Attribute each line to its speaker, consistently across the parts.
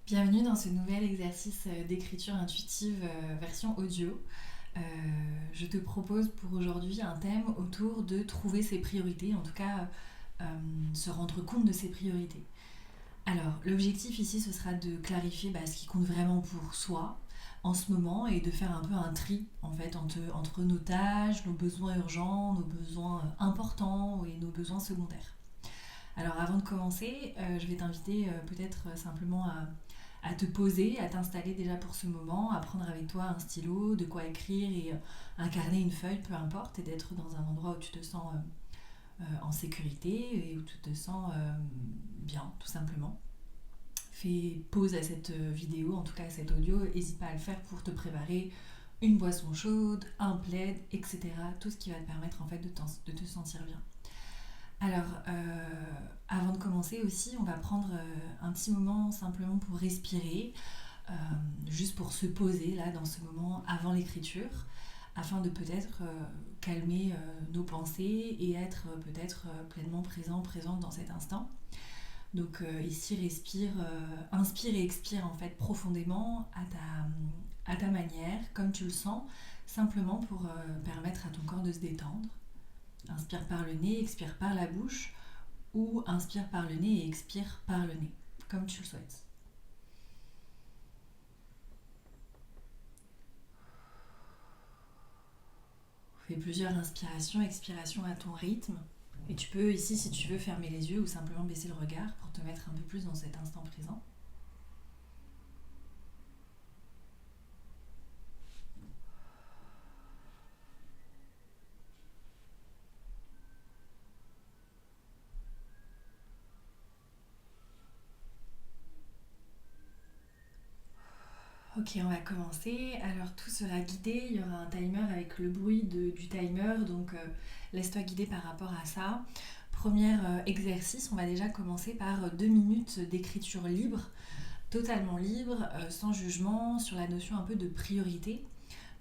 Speaker 1: Bienvenue dans ce nouvel exercice d'écriture intuitive version audio. Euh, je te propose pour aujourd'hui un thème autour de trouver ses priorités, en tout cas euh, se rendre compte de ses priorités. Alors, l'objectif ici, ce sera de clarifier ce qui compte vraiment pour soi en ce moment et de faire un peu un tri en fait entre nos tâches, nos besoins urgents, nos besoins importants et nos besoins secondaires. Alors avant de commencer, je vais t'inviter peut-être simplement à te poser, à t'installer déjà pour ce moment, à prendre avec toi un stylo, de quoi écrire et un carnet, une feuille, peu importe, et d'être dans un endroit où tu te sens en sécurité et où tu te sens bien, tout simplement. Fais pause à cette vidéo, en tout cas à cet audio, n'hésite pas à le faire pour te préparer une boisson chaude, un plaid, etc. Tout ce qui va te permettre en fait de te sentir bien. Alors, avant de commencer aussi, on va prendre un petit moment simplement pour respirer, euh, juste pour se poser là dans ce moment avant l'écriture, afin de peut-être calmer nos pensées et être peut-être pleinement présent, présente dans cet instant. Donc ici, respire, inspire et expire en fait profondément à ta manière, comme tu le sens, simplement pour permettre à ton corps de se détendre. Inspire par le nez, expire par la bouche ou inspire par le nez et expire par le nez, comme tu le souhaites. Fais plusieurs inspirations, expirations à ton rythme. Et tu peux ici, si tu veux, fermer les yeux ou simplement baisser le regard pour te mettre un peu plus dans cet instant présent. Ok, on va commencer. Alors tout sera guidé, il y aura un timer avec le bruit du timer, donc laisse-toi guider par rapport à ça. Premier exercice, on va déjà commencer par 2 minutes d'écriture libre, totalement libre, sans jugement, sur la notion un peu de priorité.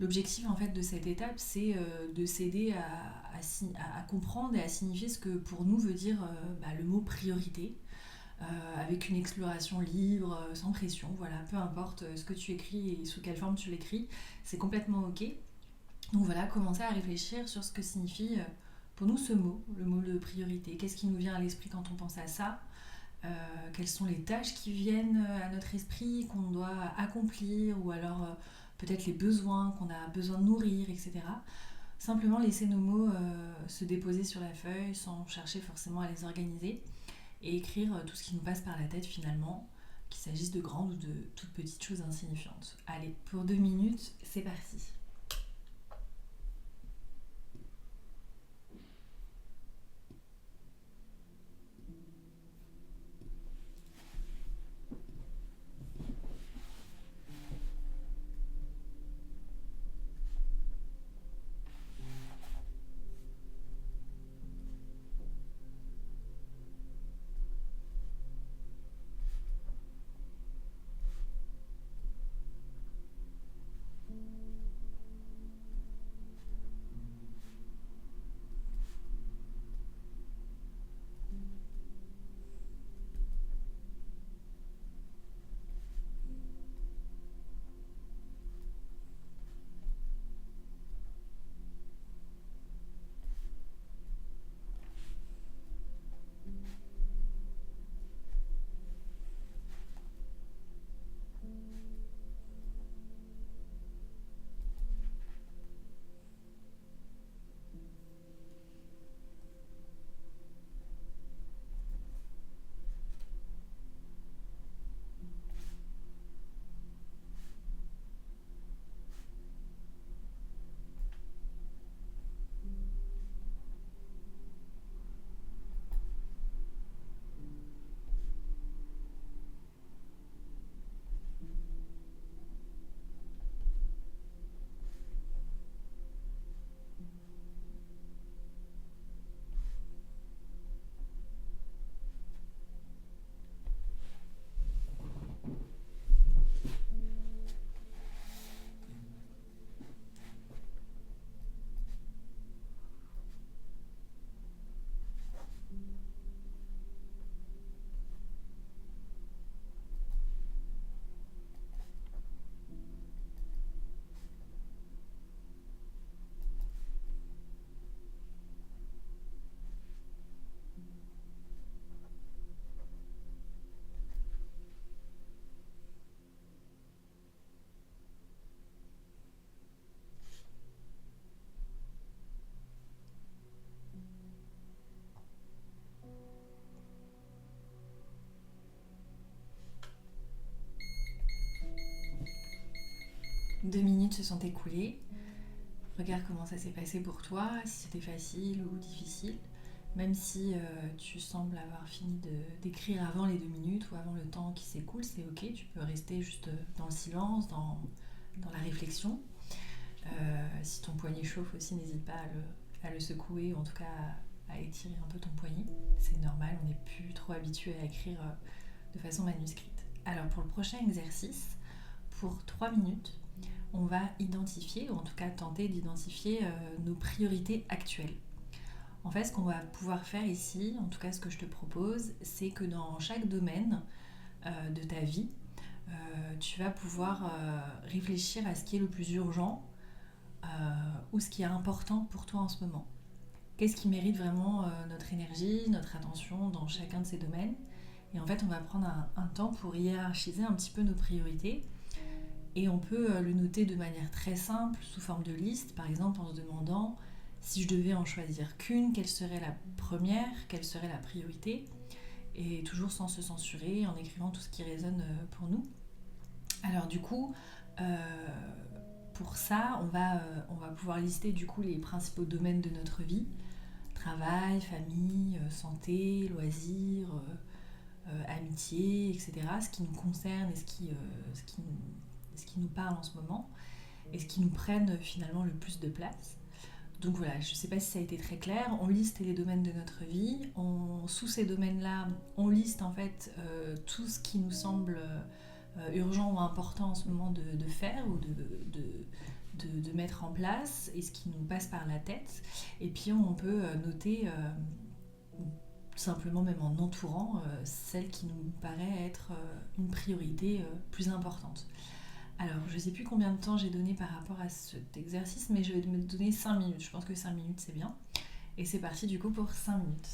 Speaker 1: L'objectif en fait de cette étape, c'est de s'aider à comprendre et à signifier ce que pour nous veut dire le mot priorité, avec une exploration libre, sans pression, voilà, peu importe ce que tu écris et sous quelle forme tu l'écris, c'est complètement ok. Donc voilà, commencer à réfléchir sur ce que signifie pour nous ce mot, le mot de priorité. Qu'est-ce qui nous vient à l'esprit quand on pense à ça? Quelles sont les tâches qui viennent à notre esprit, qu'on doit accomplir, ou alors peut-être les besoins qu'on a besoin de nourrir, etc. Simplement laisser nos mots se déposer sur la feuille sans chercher forcément à les organiser et écrire tout ce qui nous passe par la tête finalement, qu'il s'agisse de grandes ou de toutes petites choses insignifiantes. Allez, pour 2 minutes, c'est parti. 2 minutes se sont écoulées. Regarde comment ça s'est passé pour toi, si c'était facile ou difficile. Même si tu sembles avoir fini d'écrire avant les 2 minutes ou avant le temps qui s'écoule, c'est ok, tu peux rester juste dans le silence, dans la réflexion. Si ton poignet chauffe aussi, n'hésite pas à le secouer ou en tout cas à étirer un peu ton poignet. C'est normal, on n'est plus trop habitué à écrire de façon manuscrite. Alors pour le prochain exercice, pour 3 minutes, on va identifier, ou en tout cas tenter d'identifier nos priorités actuelles. En fait, ce qu'on va pouvoir faire ici, en tout cas ce que je te propose, c'est que dans chaque domaine de ta vie, tu vas pouvoir réfléchir à ce qui est le plus urgent ou ce qui est important pour toi en ce moment. Qu'est-ce qui mérite vraiment notre énergie, notre attention dans chacun de ces domaines. Et en fait, on va prendre un temps pour hiérarchiser un petit peu nos priorités. Et on peut le noter de manière très simple, sous forme de liste, par exemple en se demandant si je devais en choisir qu'une, quelle serait la première, quelle serait la priorité, et toujours sans se censurer, en écrivant tout ce qui résonne pour nous. Alors du coup, pour ça, on va pouvoir lister du coup les principaux domaines de notre vie, travail, famille, santé, loisirs, amitié, etc. Ce qui nous concerne et ce qui nous parle en ce moment et ce qui nous prenne finalement le plus de place. Donc voilà, je ne sais pas si ça a été très clair, on liste les domaines de notre vie, sous ces domaines-là, on liste en fait tout ce qui nous semble urgent ou important en ce moment de faire ou de mettre en place et ce qui nous passe par la tête. Et puis on peut noter, simplement même en entourant, celle qui nous paraît être une priorité plus importante. Alors, je ne sais plus combien de temps j'ai donné par rapport à cet exercice, mais je vais me donner 5 minutes. Je pense que 5 minutes, c'est bien. Et c'est parti du coup pour 5 minutes.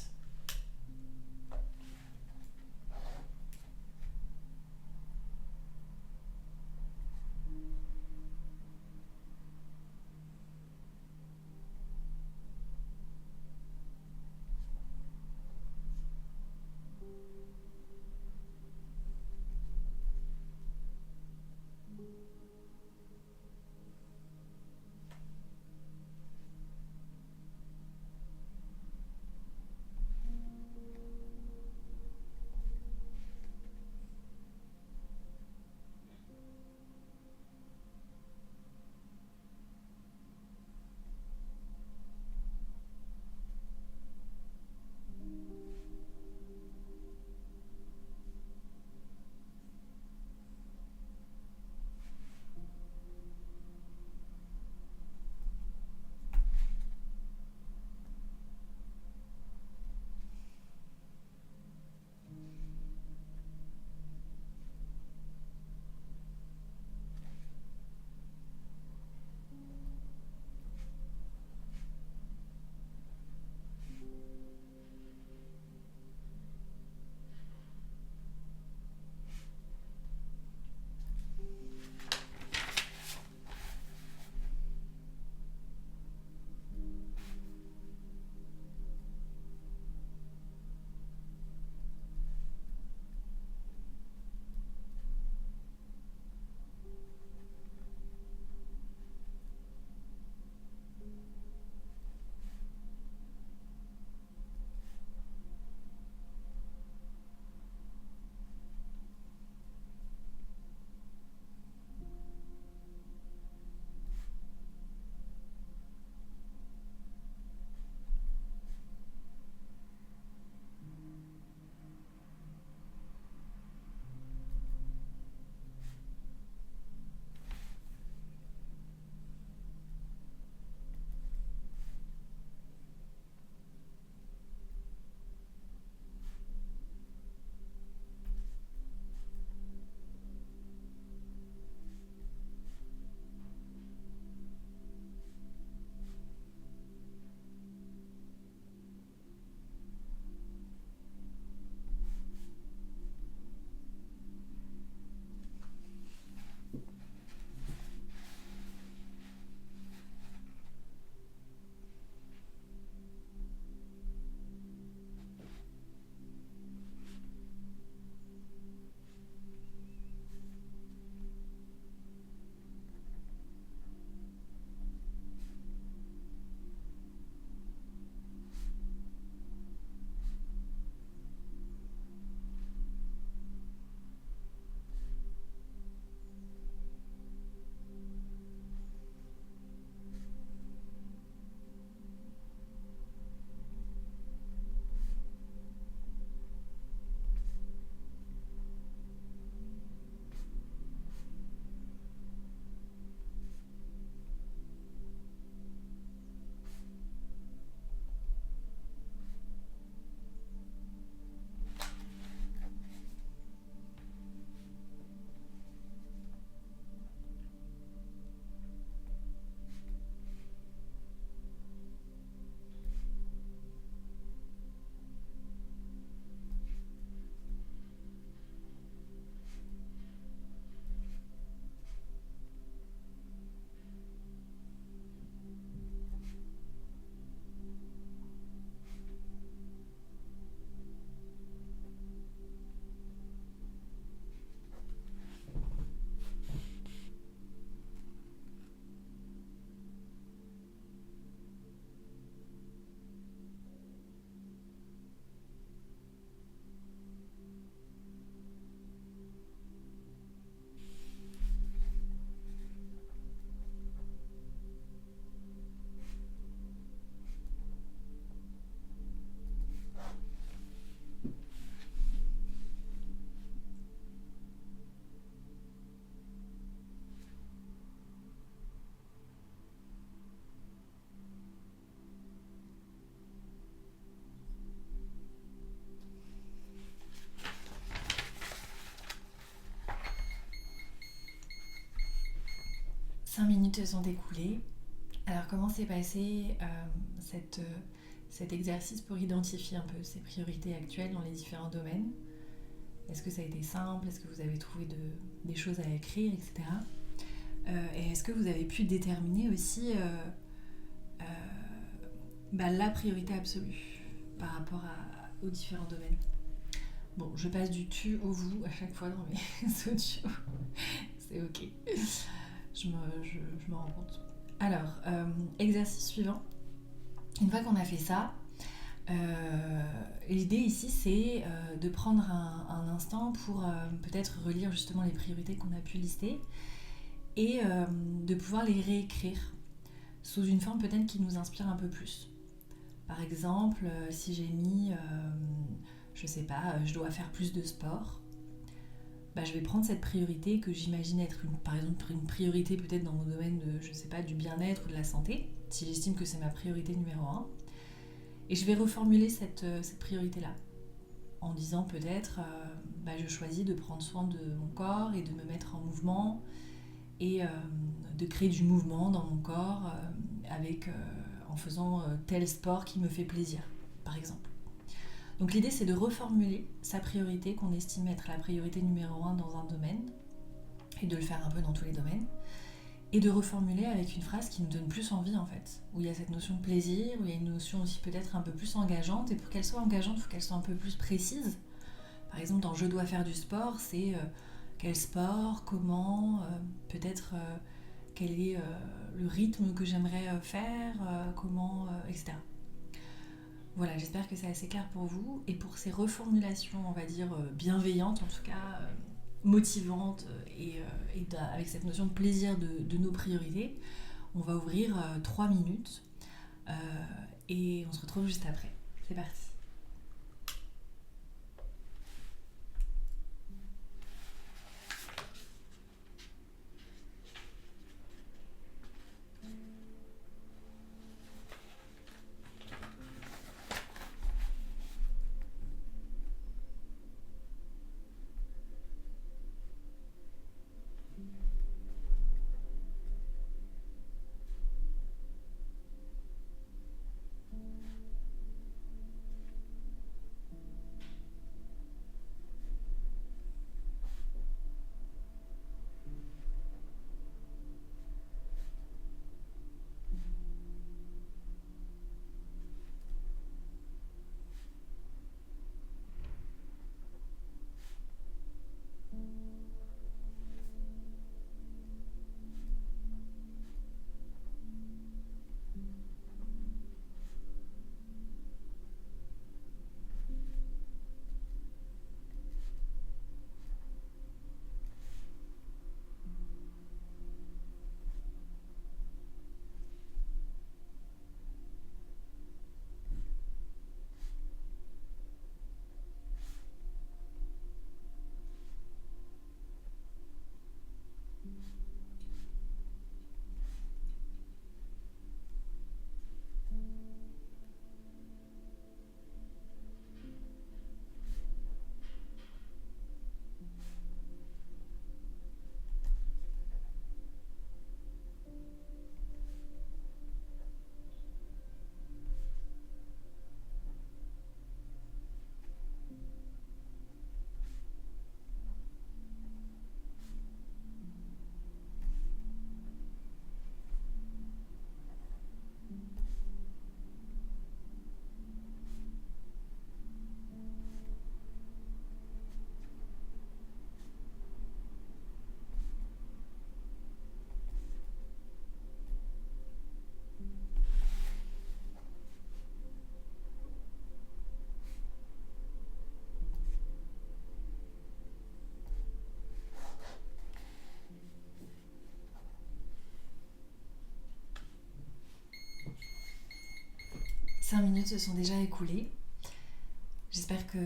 Speaker 1: 5 minutes se sont écoulées. Alors comment s'est passé cet exercice pour identifier un peu ces priorités actuelles dans les différents domaines? Est-ce que ça a été simple? Est-ce que vous avez trouvé des choses à écrire, etc. Et est-ce que vous avez pu déterminer aussi la priorité absolue par rapport aux différents domaines? Bon, je passe du tu au vous à chaque fois dans mes audios. C'est ok. Je me rends compte. Alors, exercice suivant. Une fois qu'on a fait ça, l'idée ici c'est de prendre un instant pour peut-être relire justement les priorités qu'on a pu lister et de pouvoir les réécrire sous une forme peut-être qui nous inspire un peu plus. Par exemple, si j'ai mis, je sais pas, je dois faire plus de sport, je vais prendre cette priorité que j'imagine être par exemple une priorité peut-être dans mon domaine de, je sais pas, du bien-être ou de la santé, si j'estime que c'est ma priorité numéro 1. Et je vais reformuler cette priorité-là en disant peut-être je choisis de prendre soin de mon corps et de me mettre en mouvement et de créer du mouvement dans mon corps en faisant tel sport qui me fait plaisir, par exemple. Donc l'idée c'est de reformuler sa priorité qu'on estime être la priorité numéro 1 dans un domaine et de le faire un peu dans tous les domaines et de reformuler avec une phrase qui nous donne plus envie en fait, où il y a cette notion de plaisir, où il y a une notion aussi peut-être un peu plus engageante, et pour qu'elle soit engageante, il faut qu'elle soit un peu plus précise. Par exemple, dans « Je dois faire du sport », c'est quel sport, comment, peut-être quel est le rythme que j'aimerais faire, comment, etc. Voilà, j'espère que c'est assez clair pour vous, et pour ces reformulations, on va dire bienveillantes en tout cas, motivante et avec cette notion de plaisir de nos priorités, on va ouvrir 3 minutes et on se retrouve juste après. C'est parti. « 5 minutes se sont déjà écoulées. J'espère que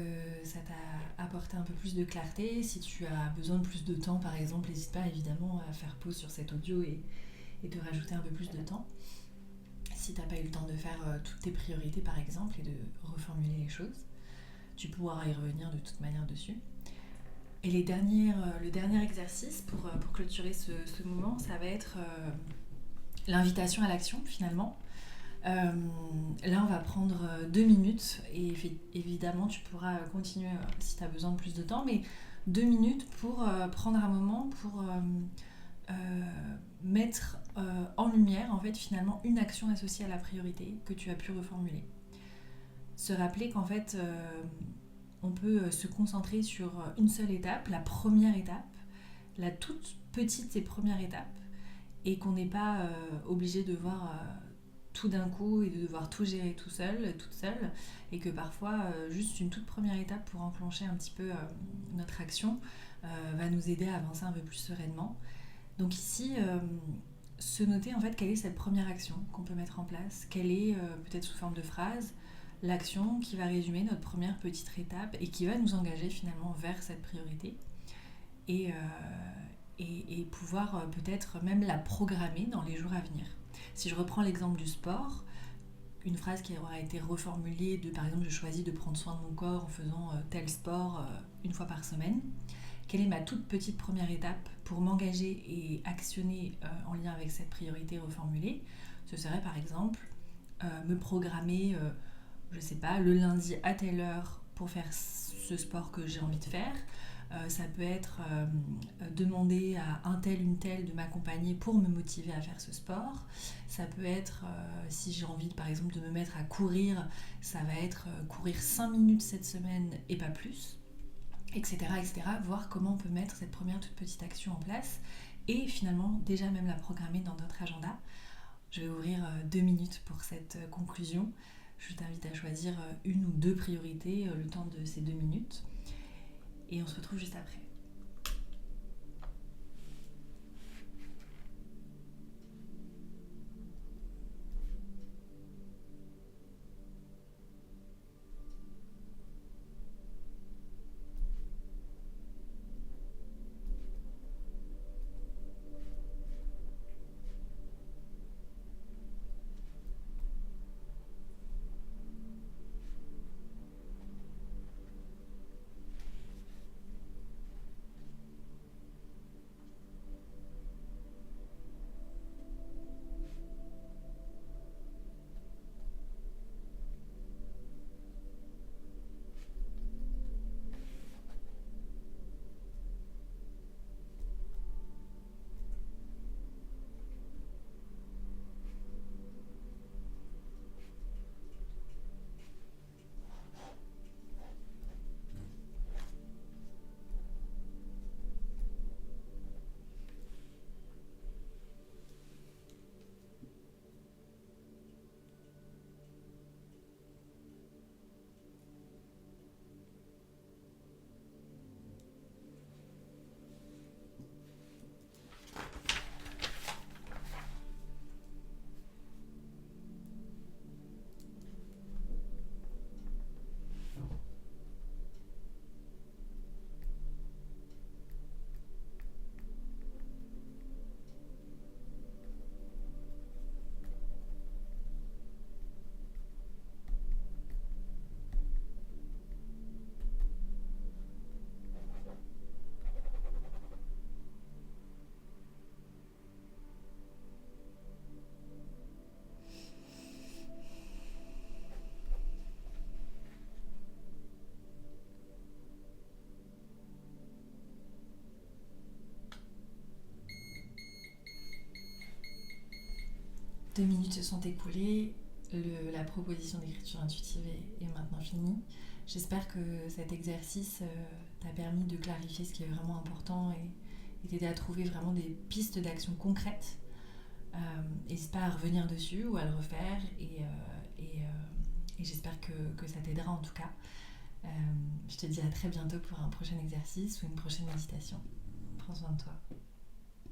Speaker 1: ça t'a apporté un peu plus de clarté. Si tu as besoin de plus de temps, par exemple, n'hésite pas évidemment à faire pause sur cet audio et de rajouter un peu plus de temps. Si tu n'as pas eu le temps de faire toutes tes priorités, par exemple, et de reformuler les choses, tu pourras y revenir de toute manière dessus. Et le dernier exercice pour clôturer ce moment, ça va être l'invitation à l'action finalement. Là, on va prendre 2 minutes et évidemment, tu pourras continuer si tu as besoin de plus de temps, mais 2 minutes pour prendre un moment pour mettre en lumière en fait finalement une action associée à la priorité que tu as pu reformuler. Se rappeler qu'en fait, on peut se concentrer sur une seule étape, la première étape, la toute petite et première étape, et qu'on n'est pas obligé de voir tout d'un coup et de devoir tout gérer tout seul, toute seule, et que parfois juste une toute première étape pour enclencher un petit peu notre action va nous aider à avancer un peu plus sereinement. Donc ici, se noter en fait quelle est cette première action qu'on peut mettre en place, quelle est peut-être sous forme de phrase, l'action qui va résumer notre première petite étape et qui va nous engager finalement vers cette priorité et pouvoir peut-être même la programmer dans les jours à venir. Si je reprends l'exemple du sport, une phrase qui aura été reformulée de par exemple je choisis de prendre soin de mon corps en faisant tel sport une fois par semaine. Quelle est ma toute petite première étape pour m'engager et actionner en lien avec cette priorité reformulée? Ce serait par exemple me programmer, je sais pas, le lundi à telle heure pour faire ce sport que j'ai envie de faire. Ça peut être demander à un tel, une telle de m'accompagner pour me motiver à faire ce sport. Ça peut être, si j'ai envie par exemple de me mettre à courir, ça va être courir 5 minutes cette semaine et pas plus, etc., etc. Voir comment on peut mettre cette première toute petite action en place et finalement déjà même la programmer dans notre agenda. Je vais ouvrir 2 minutes pour cette conclusion. Je t'invite à choisir une ou deux priorités le temps de ces 2 minutes. Et on se retrouve juste après. Deux minutes se sont écoulées, la proposition d'écriture intuitive est maintenant finie. J'espère que cet exercice t'a permis de clarifier ce qui est vraiment important et t'aider à trouver vraiment des pistes d'action concrètes. N'hésite pas à revenir dessus ou à le refaire et j'espère que ça t'aidera en tout cas. Je te dis à très bientôt pour un prochain exercice ou une prochaine méditation. Prends soin de toi.